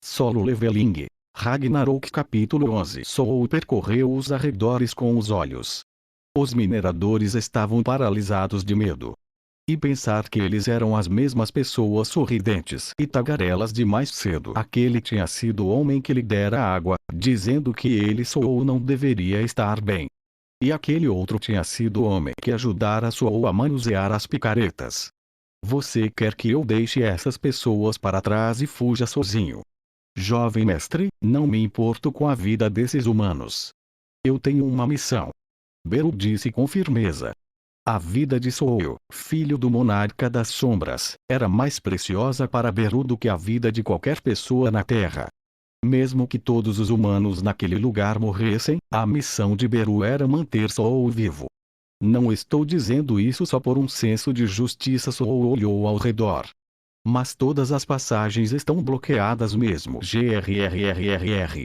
Solo Leveling. Ragnarok capítulo 11. Soul percorreu os arredores com os olhos. Os mineradores estavam paralisados de medo. E pensar que eles eram as mesmas pessoas sorridentes e tagarelas de mais cedo. Aquele tinha sido o homem que lhe dera água, dizendo que ele Soul não deveria estar bem. E aquele outro tinha sido o homem que ajudara Soul a manusear as picaretas. Você quer que eu deixe essas pessoas para trás e fuja sozinho? Jovem mestre, não me importo com a vida desses humanos. Eu tenho uma missão. Beru disse com firmeza. A vida de Soul, filho do monarca das sombras, era mais preciosa para Beru do que a vida de qualquer pessoa na Terra. Mesmo que todos os humanos naquele lugar morressem, a missão de Beru era manter Soul vivo. Não estou dizendo isso só por um senso de justiça. Soul olhou ao redor. Mas todas as passagens estão bloqueadas mesmo.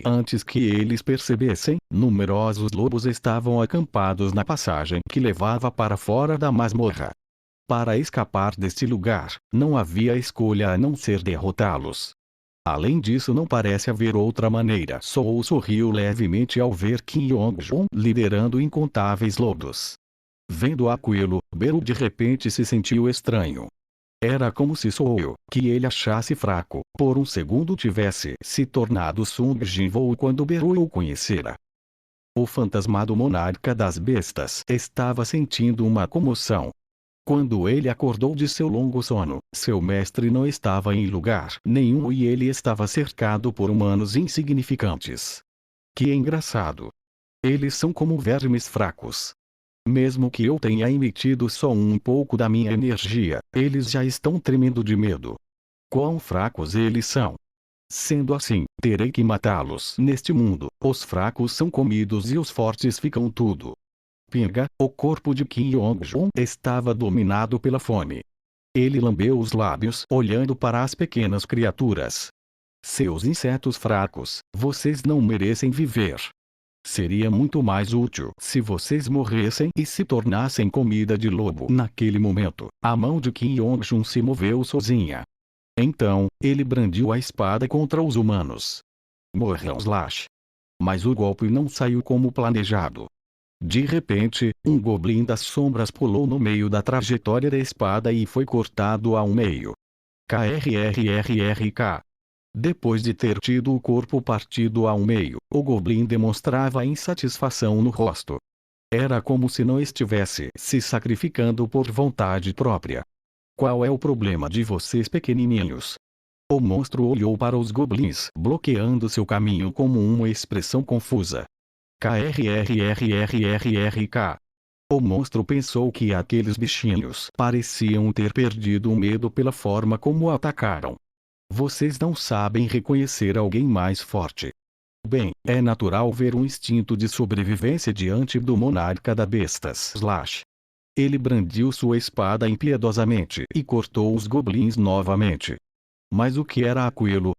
Antes que eles percebessem, numerosos lobos estavam acampados na passagem que levava para fora da masmorra. Para escapar deste lugar, não havia escolha a não ser derrotá-los. Além disso, não parece haver outra maneira. Soul sorriu levemente ao ver Kim Yong-jun liderando incontáveis lobos. Vendo aquilo, Beru de repente se sentiu estranho. Era como se Soul, que ele achasse fraco, por um segundo tivesse se tornado Sung Jinwoo quando Beru o conhecera. O fantasmado monarca das bestas estava sentindo uma comoção. Quando ele acordou de seu longo sono, seu mestre não estava em lugar nenhum e ele estava cercado por humanos insignificantes. Que engraçado! Eles são como vermes fracos. Mesmo que eu tenha emitido só um pouco da minha energia, eles já estão tremendo de medo. Quão fracos eles são! Sendo assim, terei que matá-los neste mundo. Os fracos são comidos e os fortes ficam tudo. Pinga, o corpo de Kim Yong-jun estava dominado pela fome. Ele lambeu os lábios olhando para as pequenas criaturas. Seus insetos fracos, vocês não merecem viver. Seria muito mais útil se vocês morressem e se tornassem comida de lobo. Naquele momento, a mão de Kim Yong-jun se moveu sozinha. Então, ele brandiu a espada contra os humanos. Morram slash. Mas o golpe não saiu como planejado. De repente, um goblin das sombras pulou no meio da trajetória da espada e foi cortado ao meio. KRRRRK. Depois de ter tido o corpo partido ao meio, o goblin demonstrava insatisfação no rosto. Era como se não estivesse se sacrificando por vontade própria. Qual é o problema de vocês, pequenininhos? O monstro olhou para os goblins, bloqueando seu caminho como uma expressão confusa. KRRRRRK. O monstro pensou que aqueles bichinhos pareciam ter perdido o medo pela forma como atacaram. Vocês não sabem reconhecer alguém mais forte. Bem, é natural ver um instinto de sobrevivência diante do monarca da bestas. Ele brandiu sua espada impiedosamente e cortou os goblins novamente. Mas o que era aquilo?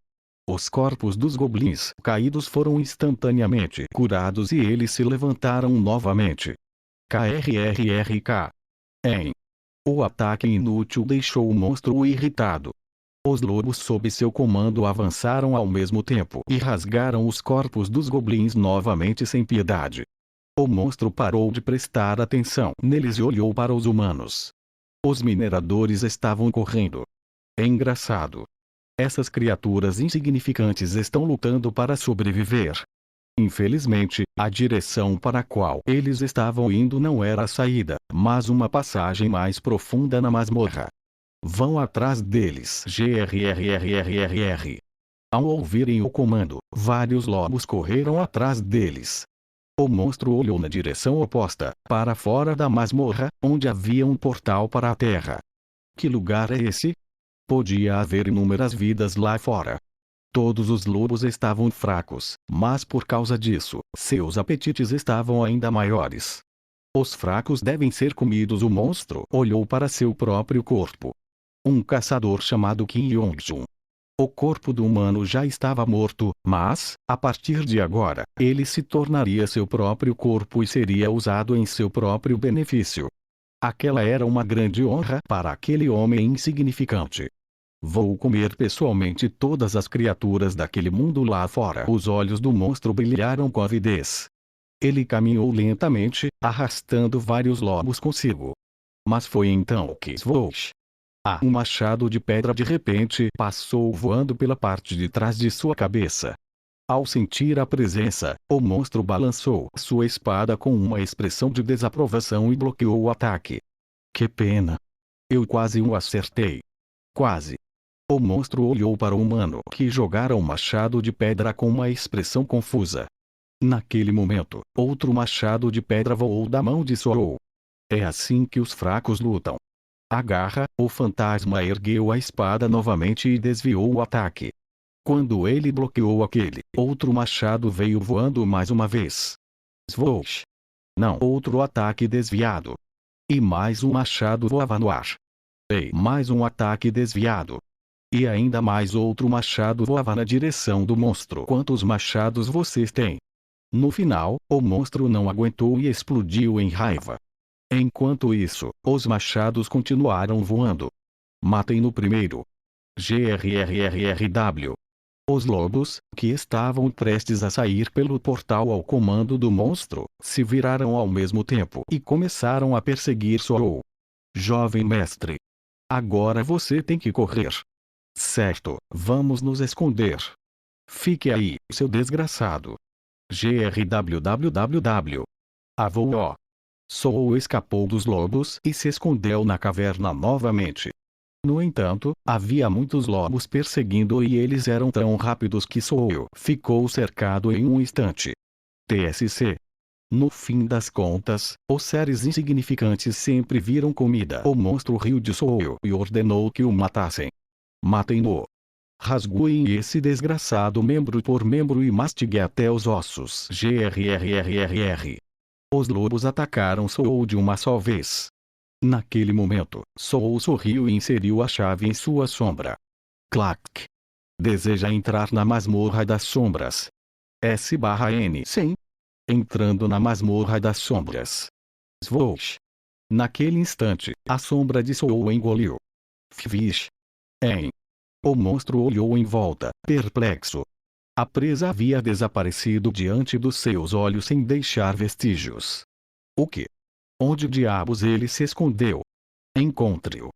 Os corpos dos goblins caídos foram instantaneamente curados e eles se levantaram novamente. KRRRK. O ataque inútil deixou o monstro irritado. Os lobos sob seu comando avançaram ao mesmo tempo e rasgaram os corpos dos goblins novamente sem piedade. O monstro parou de prestar atenção neles e olhou para os humanos. Os mineradores estavam correndo. É engraçado. Essas criaturas insignificantes estão lutando para sobreviver. Infelizmente, a direção para a qual eles estavam indo não era a saída, mas uma passagem mais profunda na masmorra. Vão atrás deles. Ao ouvirem o comando, vários lobos correram atrás deles. O monstro olhou na direção oposta, para fora da masmorra, onde havia um portal para a terra. Que lugar é esse? Podia haver inúmeras vidas lá fora. Todos os lobos estavam fracos, mas por causa disso, seus apetites estavam ainda maiores. Os fracos devem ser comidos. O monstro olhou para seu próprio corpo. Um caçador chamado Kim Yong-jun. O corpo do humano já estava morto, mas, a partir de agora, ele se tornaria seu próprio corpo e seria usado em seu próprio benefício. Aquela era uma grande honra para aquele homem insignificante. Vou comer pessoalmente todas as criaturas daquele mundo lá fora. Os olhos do monstro brilharam com avidez. Ele caminhou lentamente, arrastando vários lobos consigo. Mas foi então que swoosh! Um machado de pedra de repente passou voando pela parte de trás de sua cabeça. Ao sentir a presença, o monstro balançou sua espada com uma expressão de desaprovação e bloqueou o ataque. Que pena! Eu quase o acertei. Quase. O monstro olhou para o humano que jogara o machado de pedra com uma expressão confusa. Naquele momento, outro machado de pedra voou da mão de Soul. É assim que os fracos lutam. Agarra, o fantasma ergueu a espada novamente e desviou o ataque. Quando ele bloqueou aquele, outro machado veio voando mais uma vez. Swoosh! Não, outro ataque desviado. E mais um machado voava no ar. E mais um ataque desviado. E ainda mais outro machado voava na direção do monstro. Quantos machados vocês têm? No final, o monstro não aguentou e explodiu em raiva. Enquanto isso, os machados continuaram voando. Matem no primeiro. GRRRRW. Os lobos, que estavam prestes a sair pelo portal ao comando do monstro, se viraram ao mesmo tempo e começaram a perseguir Soul. Jovem mestre. Agora você tem que correr. Certo, vamos nos esconder. Fique aí, seu desgraçado. GRWWW. Avô. Soul escapou dos lobos e se escondeu na caverna novamente. No entanto, havia muitos lobos perseguindo e eles eram tão rápidos que Soul ficou cercado em um instante. TSC. No fim das contas, os seres insignificantes sempre viram comida. O monstro riu de Soul e ordenou que o matassem. Matem-no. Rasguem esse desgraçado membro por membro e mastigue até os ossos. GRRRRR. Os lobos atacaram Soul de uma só vez. Naquele momento, Soul sorriu e inseriu a chave em sua sombra. Clac. Deseja entrar na masmorra das sombras. S/N. Sim. Entrando na masmorra das sombras. Swoosh. Naquele instante, a sombra de Soul engoliu. Fish. O monstro olhou em volta, perplexo. A presa havia desaparecido diante dos seus olhos sem deixar vestígios. O que? Onde diabos ele se escondeu? Encontre-o.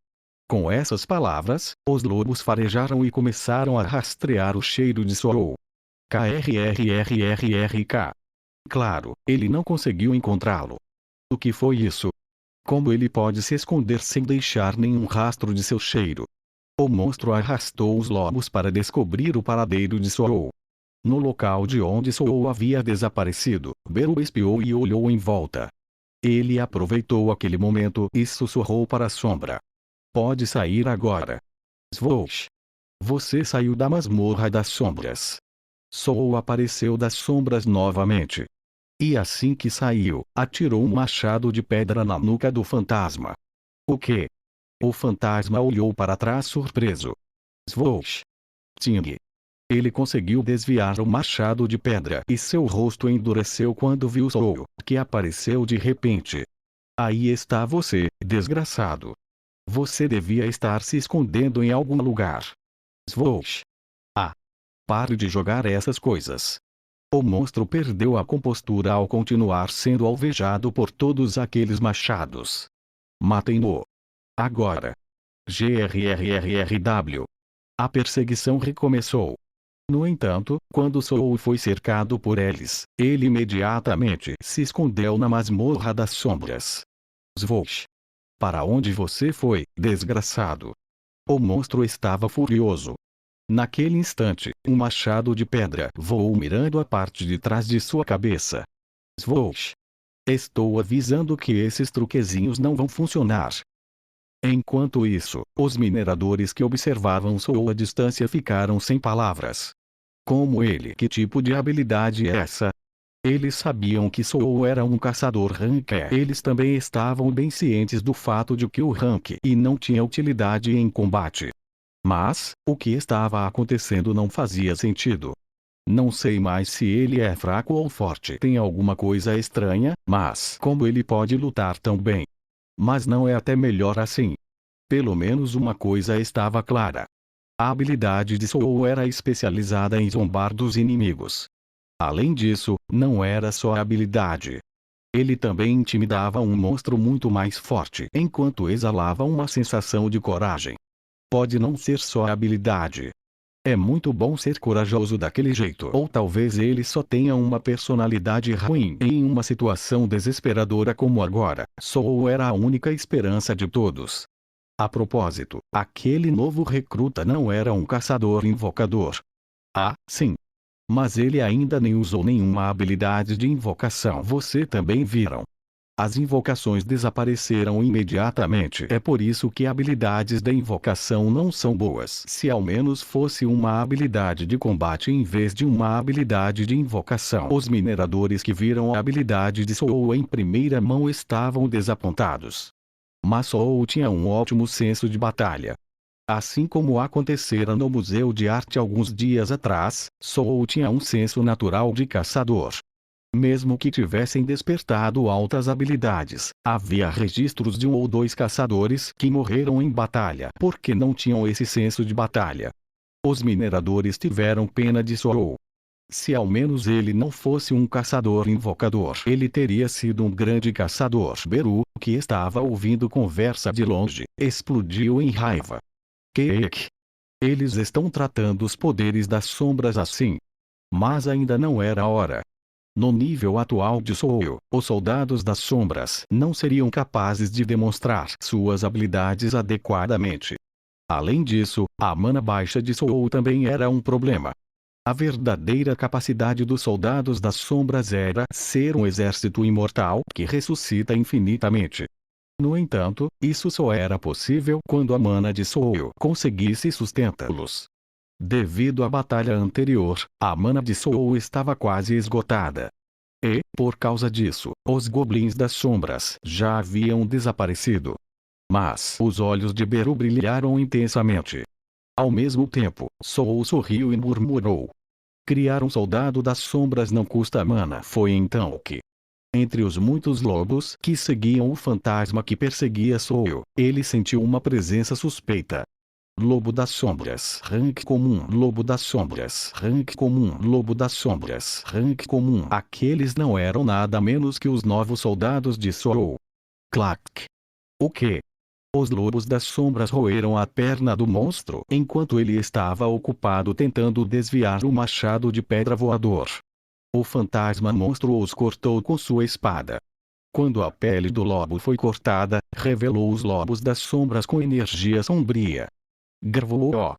Com essas palavras, os lobos farejaram e começaram a rastrear o cheiro de Soul. KRRRRRK. Claro, ele não conseguiu encontrá-lo. O que foi isso? Como ele pode se esconder sem deixar nenhum rastro de seu cheiro? O monstro arrastou os lobos para descobrir o paradeiro de Soul. No local de onde Soul havia desaparecido, Beru espiou e olhou em volta. Ele aproveitou aquele momento e sussurrou para a sombra. Pode sair agora. Swoosh. Você saiu da masmorra das sombras. Soul apareceu das sombras novamente. E assim que saiu, atirou um machado de pedra na nuca do fantasma. O quê? O fantasma olhou para trás surpreso. Swoosh. Ting. Ele conseguiu desviar o machado de pedra e seu rosto endureceu quando viu Soul, que apareceu de repente. Aí está você, desgraçado. Você devia estar se escondendo em algum lugar. Swoosh. Pare de jogar essas coisas. O monstro perdeu a compostura ao continuar sendo alvejado por todos aqueles machados. Matem-no. Agora. GRRRRW. A perseguição recomeçou. No entanto, quando Soul foi cercado por eles, ele imediatamente se escondeu na masmorra das sombras. Swoosh. Para onde você foi, desgraçado? O monstro estava furioso. Naquele instante, um machado de pedra voou mirando a parte de trás de sua cabeça. Swoosh. Estou avisando que esses truquezinhos não vão funcionar. Enquanto isso, os mineradores que observavam Soul à distância ficaram sem palavras. Como ele? Que tipo de habilidade é essa? Eles sabiam que Soul era um caçador rank. Eles também estavam bem cientes do fato de que o rank e não tinha utilidade em combate. Mas, o que estava acontecendo não fazia sentido. Não sei mais se ele é fraco ou forte. Tem alguma coisa estranha, mas como ele pode lutar tão bem? Mas não é até melhor assim. Pelo menos uma coisa estava clara. A habilidade de Soul era especializada em zombar dos inimigos. Além disso, não era só a habilidade. Ele também intimidava um monstro muito mais forte enquanto exalava uma sensação de coragem. Pode não ser só a habilidade. É muito bom ser corajoso daquele jeito. Ou talvez ele só tenha uma personalidade ruim. Em uma situação desesperadora como agora, Soul era a única esperança de todos. A propósito, aquele novo recruta não era um caçador-invocador. Ah, sim. Mas ele ainda nem usou nenhuma habilidade de invocação. Você também viram. As invocações desapareceram imediatamente. É por isso que habilidades de invocação não são boas. Se ao menos fosse uma habilidade de combate em vez de uma habilidade de invocação. Os mineradores que viram a habilidade de Soul em primeira mão estavam desapontados. Mas Soul tinha um ótimo senso de batalha. Assim como acontecera no Museu de Arte alguns dias atrás, Soul tinha um senso natural de caçador. Mesmo que tivessem despertado altas habilidades, havia registros de um ou dois caçadores que morreram em batalha porque não tinham esse senso de batalha. Os mineradores tiveram pena de Soul. Se ao menos ele não fosse um caçador-invocador, ele teria sido um grande caçador. Beru, que estava ouvindo conversa de longe, explodiu em raiva. Que? Eles estão tratando os poderes das sombras assim. Mas ainda não era a hora. No nível atual de Soul, os soldados das sombras não seriam capazes de demonstrar suas habilidades adequadamente. Além disso, a mana baixa de Soul também era um problema. A verdadeira capacidade dos soldados das sombras era ser um exército imortal que ressuscita infinitamente. No entanto, isso só era possível quando a mana de Soul conseguisse sustentá-los. Devido à batalha anterior, a mana de Soul estava quase esgotada. E, por causa disso, os goblins das sombras já haviam desaparecido. Mas os olhos de Beru brilharam intensamente. Ao mesmo tempo, Soul sorriu e murmurou. Criar um soldado das sombras não custa mana. Foi então que, entre os muitos lobos que seguiam o fantasma que perseguia Soul, ele sentiu uma presença suspeita. Lobo das sombras, rank comum. Lobo das sombras, rank comum. Lobo das sombras, rank comum. Aqueles não eram nada menos que os novos soldados de Soul. Clack. O quê? Os lobos das sombras roeram a perna do monstro enquanto ele estava ocupado tentando desviar o machado de pedra voador. O fantasma monstro os cortou com sua espada. Quando a pele do lobo foi cortada, revelou os lobos das sombras com energia sombria. Gravou.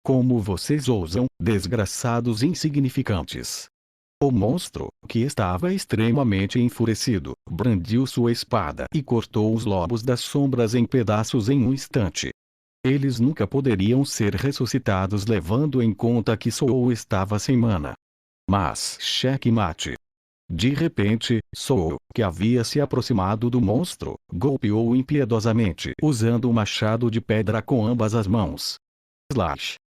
Como vocês ousam, desgraçados insignificantes. O monstro, que estava extremamente enfurecido, brandiu sua espada e cortou os lobos das sombras em pedaços em um instante. Eles nunca poderiam ser ressuscitados levando em conta que Soul estava sem mana. Mas, checkmate. De repente, Soul, que havia se aproximado do monstro, golpeou impiedosamente usando o machado de pedra com ambas as mãos. Slash.